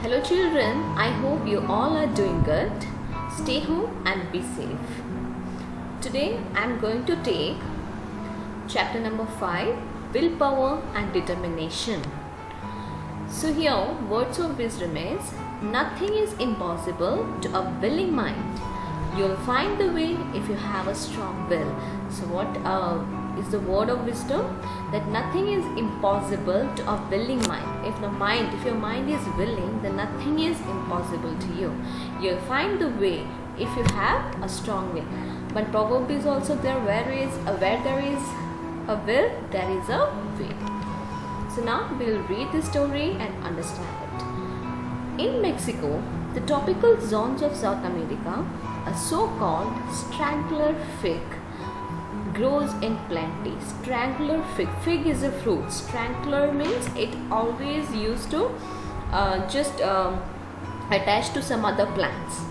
Hello children, I hope you all are doing good. Stay home and be safe. Today I am going to take chapter number 5, Willpower and Determination. So here words of wisdom is, nothing is impossible to a willing mind. You'll find the way if you have a strong will. So what is the word of wisdom? That nothing is impossible to a willing mind. If your mind is willing, then nothing is impossible to you. You'll find the way if you have a strong will. But proverb is also there, where there is a will, there is a way. So now we'll read the story and understand it. In Mexico, the tropical zones of South America, a so-called strangler fig grows in plenty. Strangler fig. Fig is a fruit. Strangler means it always used to attach to some other plants.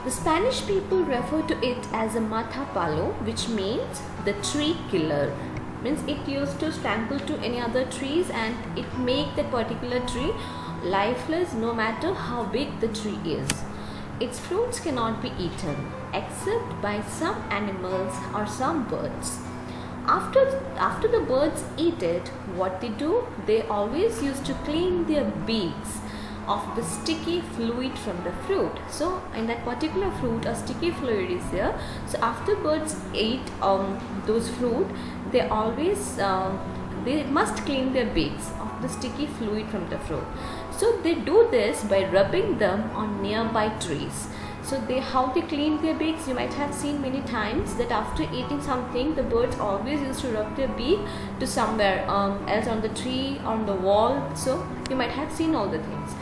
The Spanish people refer to it as a mata palo, which means the tree killer. Means it used to strangle to any other trees and it make that particular tree lifeless no matter how big the tree is. Its fruits cannot be eaten except by some animals or some birds. After the birds eat it, what they do? They always used to clean their beaks of the sticky fluid from the fruit. So in that particular fruit, a sticky fluid is there. So after birds eat those fruit, they always they must clean their beaks of the sticky fluid from the fruit. So they do this by rubbing them on nearby trees. So how they clean their beaks, you might have seen many times that after eating something, the birds always used to rub their beak to somewhere else on the tree, on the wall. So you might have seen all the things.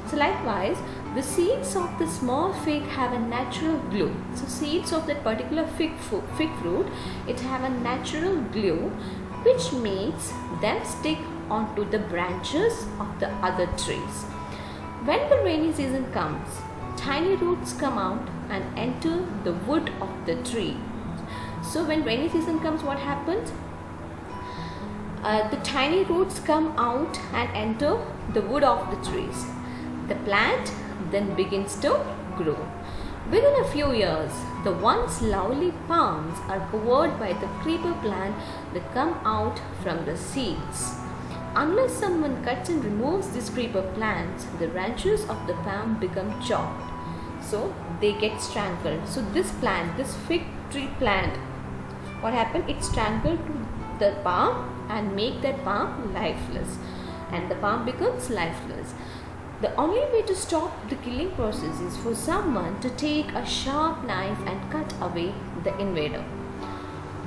So likewise, the seeds of the small fig have a natural glue. So seeds of that particular fig fruit, it have a natural glue which makes them stick onto the branches of the other trees. When the rainy season comes, tiny roots come out and enter the wood of the tree. So when rainy season comes, what happens? The tiny roots come out and enter the wood of the trees. The plant then begins to grow. Within a few years, the once lovely palms are covered by the creeper plant that come out from the seeds. Unless someone cuts and removes these creeper plants, the branches of the palm become chopped. So they get strangled. So this plant, this fig tree plant, what happened? It strangled the palm and make that palm lifeless. And the palm becomes lifeless. The only way to stop the killing process is for someone to take a sharp knife and cut away the invader.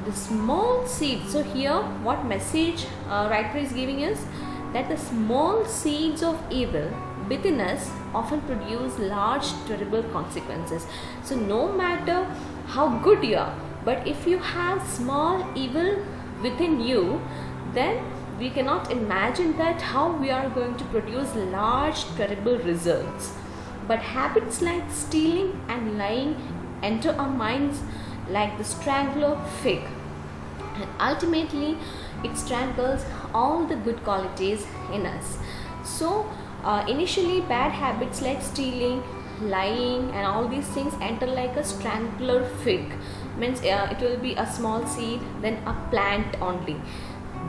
The small seeds, so here what message writer is giving us? That the small seeds of evil within us often produce large terrible consequences. So no matter how good you are, but if you have small evil within you, then we cannot imagine that how we are going to produce large terrible results. But habits like stealing and lying enter our minds like the strangler fig, and ultimately it strangles all the good qualities in us. So initially bad habits like stealing, lying and all these things enter like a strangler fig. Means it will be a small seed, then a plant only.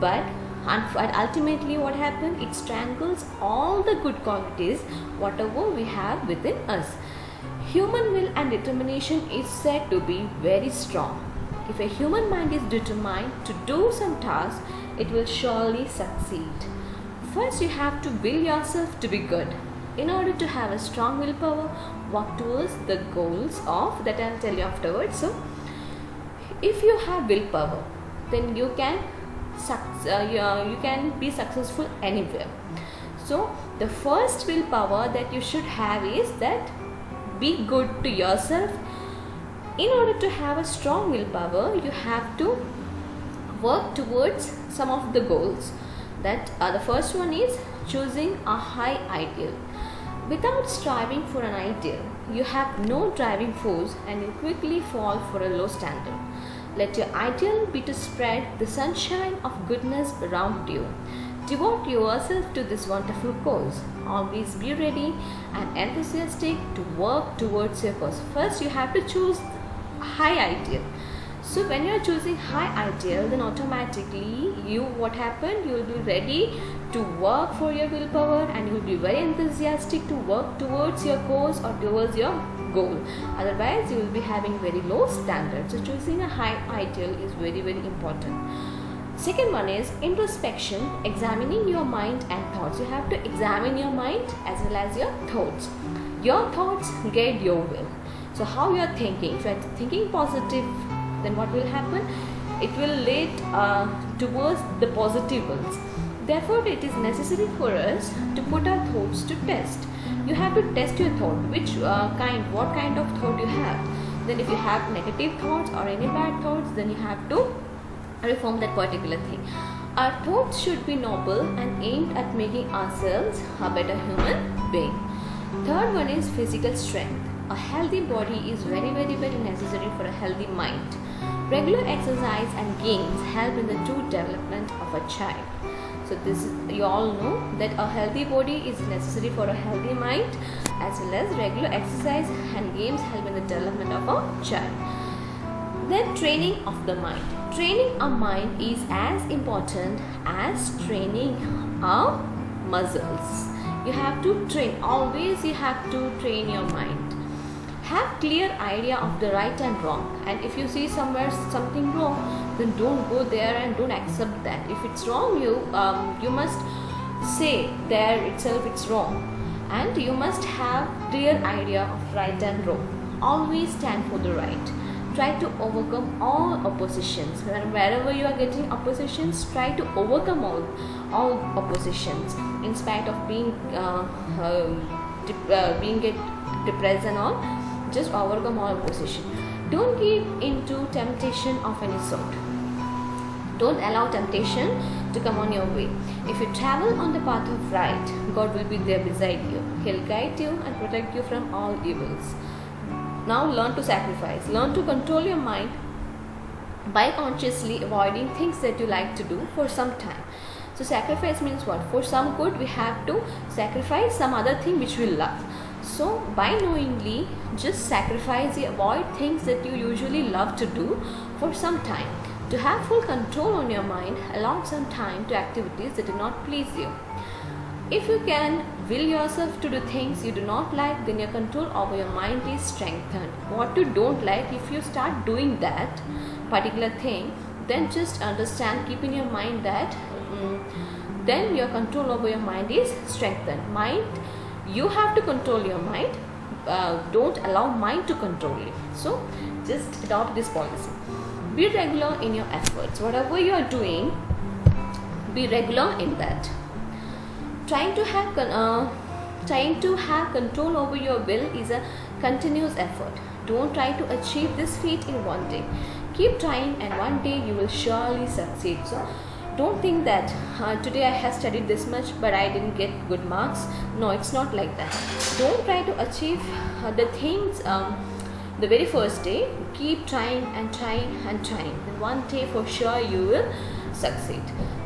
But ultimately what happens? It strangles all the good qualities whatever we have within us. Human will and determination is said to be very strong. If a human mind is determined to do some task, it will surely succeed. First you have to will yourself to be good. In order to have a strong willpower, walk towards the goals of that I'll tell you afterwards. So if you have willpower, then you can be successful anywhere. So the first willpower that you should have is that be good to yourself. In order to have a strong willpower, you have to work towards some of the goals. That the first one is choosing a high ideal. Without striving for an ideal, you have no driving force and you quickly fall for a low standard. Let your ideal be to spread the sunshine of goodness around you. Devote yourself to this wonderful cause. Always be ready and enthusiastic to work towards your cause. First, you have to choose high ideal. So when you are choosing high ideal, then automatically what happened, you will be ready to work for your willpower, and you will be very enthusiastic to work towards your cause or towards your goal. Otherwise, you will be having very low standards. So choosing a high ideal is very, very important. Second one is introspection, examining your mind and thoughts. You have to examine your mind as well as your thoughts. Your thoughts guide your will. So how you are thinking, if you are thinking positive, then what will happen? It will lead towards the positive ones. Therefore, it is necessary for us to put our thoughts to test. You have to test your thought, what kind of thought you have. Then if you have negative thoughts or any bad thoughts, then you have to reform that particular thing. Our thoughts should be noble and aimed at making ourselves a better human being. Third one is physical strength. A healthy body is very, very, very necessary for a healthy mind. Regular exercise and games help in the true development of a child. So you all know that a healthy body is necessary for a healthy mind, as well as regular exercise and games help in the development of a child. Then training of the mind. Training our mind is as important as training our muscles. You have to train, always you have to train your mind. Have clear idea of the right and wrong, and if you see somewhere something wrong, then don't go there and don't accept that. If it's wrong, you must say there itself it's wrong, and you must have clear idea of right and wrong. Always stand for the right. Try to overcome all oppositions. Wherever you are getting oppositions, try to overcome all oppositions in spite of being depressed and all. Just overcome all opposition. Don't give into temptation of any sort. Don't allow temptation to come on your way. If you travel on the path of right, God will be there beside you. He'll guide you and protect you from all evils. Now learn to sacrifice. Learn to control your mind by consciously avoiding things that you like to do for some time. So sacrifice means what? For some good, we have to sacrifice some other thing which we love. So by knowingly just sacrifice, avoid things that you usually love to do for some time. To have full control on your mind, allot some time to activities that do not please you. If you can will yourself to do things you do not like, then your control over your mind is strengthened. What you don't like, if you start doing that particular thing, then just understand, keep in your mind that then your control over your mind is strengthened. You have to control your mind. Don't allow mind to control you. So just adopt this policy. Be regular in your efforts. Whatever you are doing, be regular in that. Trying to have control over your will is a continuous effort. Don't try to achieve this feat in one day. Keep trying, and one day you will surely succeed. So don't think that today I have studied this much but I didn't get good marks. No, it's not like that. Don't try to achieve the things the very first day. Keep trying and trying and trying. And one day for sure you will succeed.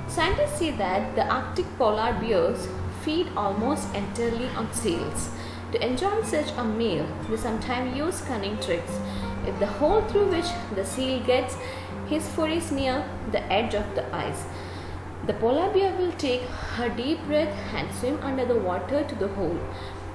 Scientists say that the Arctic polar bears feed almost entirely on seals. To enjoy such a meal, they sometimes use cunning tricks. If the hole through which the seal gets his food is near the edge of the ice, the polar bear will take a deep breath and swim under the water to the hole.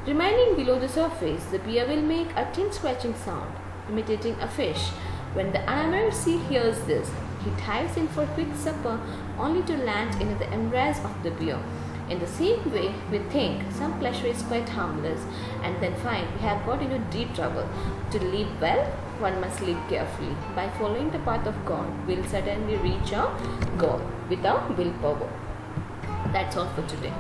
Remaining below the surface, the bear will make a thin scratching sound, imitating a fish. When the unarmed seal hears this, he dives in for quick supper, only to land in the embrace of the bear. In the same way, we think some pleasure is quite harmless, and then find we have got into deep trouble. To live well, one must live carefully. By following the path of God, we'll certainly reach our goal with our willpower. That's all for today.